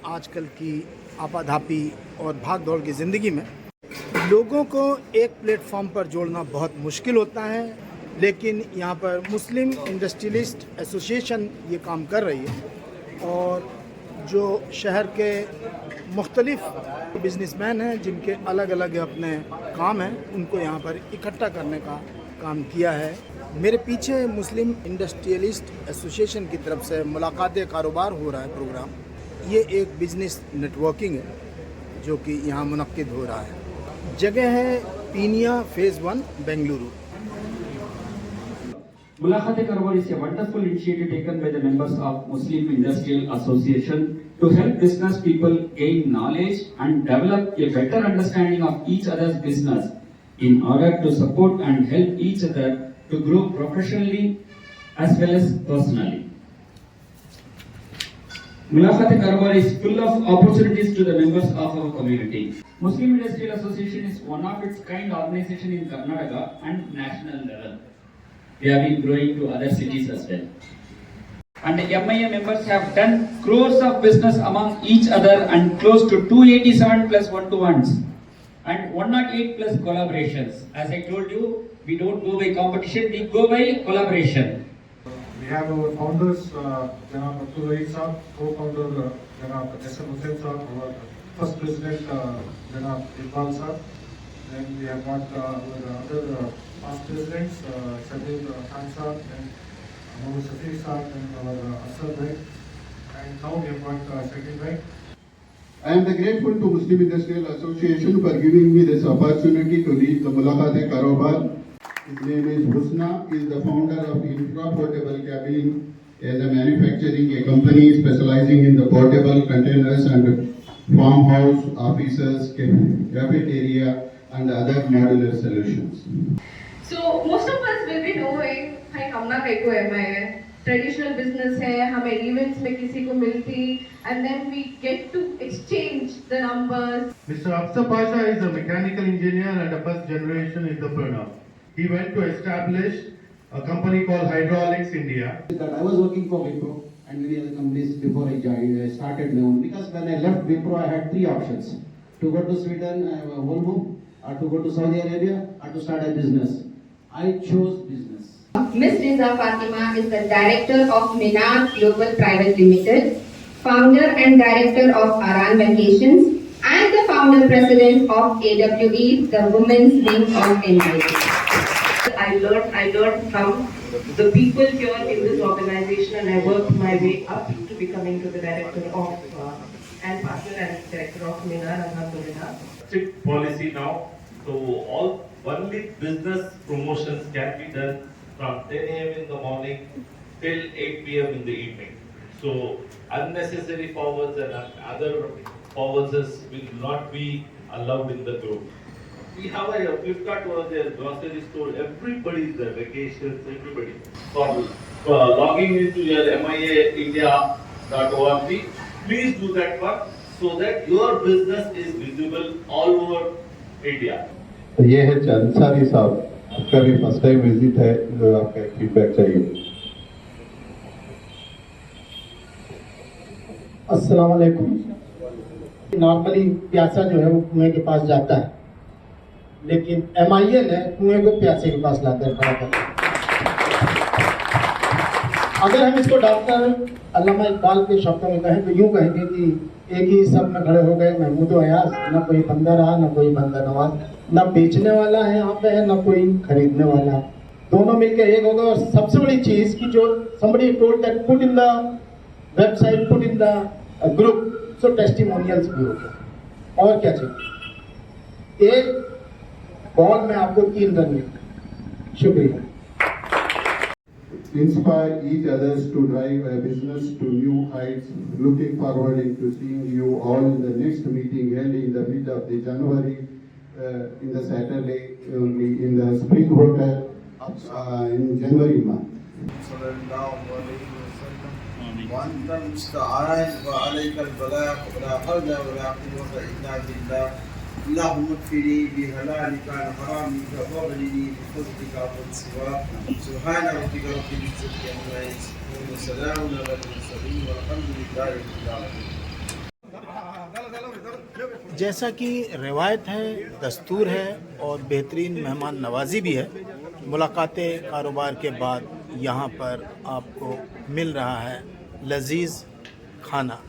आजकल की आपाधापी और भाग दौड़ की ज़िंदगी में लोगों को एक प्लेटफॉर्म पर जोड़ना बहुत मुश्किल होता है, लेकिन यहाँ पर मुस्लिम इंडस्ट्रियलिस्ट एसोसिएशन ये काम कर रही है और जो शहर के मुख्तलिफ बिजनेसमैन हैं जिनके अलग अलग अपने काम हैं, उनको यहाँ पर इकट्ठा करने का काम किया है। मेरे पीछे मुस्लिम इंडस्ट्रियलिस्ट एसोसिएशन की तरफ से मुलाकात कारोबार हो रहा है प्रोग्राम। ये एक बिज़नेस नेटवर्किंग है जो कि यहाँ मुनक्किद हो रहा है। जगह है Peenya phase 1 Bengaluru. Mulaqat Karobar is a wonderful initiative taken by the members of Muslim Industrial Association to help business people gain knowledge and develop a better understanding of each other's business in order to support and help each other to grow professionally as well as personally. Mulaqat Karobar is full of opportunities to the members of our community. Muslim Industrial Association is one of its kind organization in Karnataka and national level. We have been growing to other cities as well. And the MIA members have done crores of business among each other and close to 287 plus one-to-ones and 108 plus collaborations. As I told you, we don't go by competition, we go by collaboration. We have our founders, Janab Abdul Rahim Saab, co-founder Janab S.M. Hussain Saab, our first president Janab Iqbal Saab. Then we have got our other past presidents, Shahid Khan Saab and Mohammad Shafiq Saab and our Asad Bhai. And now we have got Shakil Bhai. I am grateful to Muslim Industrial Association for giving me this opportunity to lead the Mulaqat Karobar. His name is Husna. He is the founder of Infra Portable Cabin, as a manufacturing a company specializing in the portable containers and farmhouse, offices, cafeteria, and other modular solutions. So most of us will be knowing भाई हमना कहीं को MI है, traditional business है, हमें events में किसी को मिलती, and then we get to exchange the numbers. Mr. Afsar Pasha is a mechanical engineer and a first generation entrepreneur. He went to establish a company called Hydraulics India. That I was working for Wipro and many other companies before I started my own. Because when I left Wipro, I had three options: to go to Sweden, Volvo, or to go to Saudi Arabia, or to start a business. I chose business. Ms. Riza Fatima is the director of Minar Global Private Limited, founder and director of Aran Vacations, and the founder president of AWE, the Women's Wing of NIT. I learned from the people here in this organization, and I worked my way up to becoming the director of and partner and director of Minar, Alhamdulillah. Strict policy now, so all only business promotions can be done from 10 a.m. in the morning till 8 p.m. in the evening. So unnecessary forwards and other forwards will not be allowed in the group. We have a Flipkart was there, grocery store, everybody is there, vacations, everybody. So logging into your miaindia.org, please do that one so that your business is visible all over India. तो ये है अंसारी साहब, आपका भी first time visit है, जो आपका feedback चाहिए। अस्सलाम वालेकुम। नॉर्मली प्यासा जो है वो कुएं के पास जाता है, लेकिन MIL है कुएं को प्यासे के पास लाता है बराबर। अगर हम इसको डॉक्टर अल्लामा इकबाल के शब्दों में कहें तो यूं कहेंगे कि एक ही सब में खड़े हो गए महमूद अयाज, न कोई बंदा रहा न कोई बंदा नवाज, न बेचने वाला है यहाँ पे है न कोई खरीदने वाला, दोनों मिलकर एक होगा। और सबसे बड़ी चीज की जो somebody told that put in the website, put in the group, so testimonials भी हो गया। और क्या चाहिए? एक बॉल में आपको 3 रन मिलते। शुक्रिया। Inspire each others to drive a business to new heights. Looking forward to seeing you all in the next meeting held in the mid of the January, in the Saturday, in the Spring Hotel in January month. وأنت المستعان وعليك البلاغ ولا حول ولا قوة إلا بالله. اللهم اكفني بهلالك عن حرامك واغنني بفضلك عمن سواك. سبحان ربك رب العزة عما يصفون وسلام على المرسلين والحمد لله رب العالمين. जैसा कि रिवायत है, दस्तूर है और बेहतरीन मेहमान नवाजी भी है, मुलाकातें कारोबार के बाद यहाँ पर आपको मिल रहा है लजीज खाना।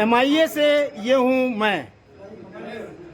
MIA से ये हूँ मैं।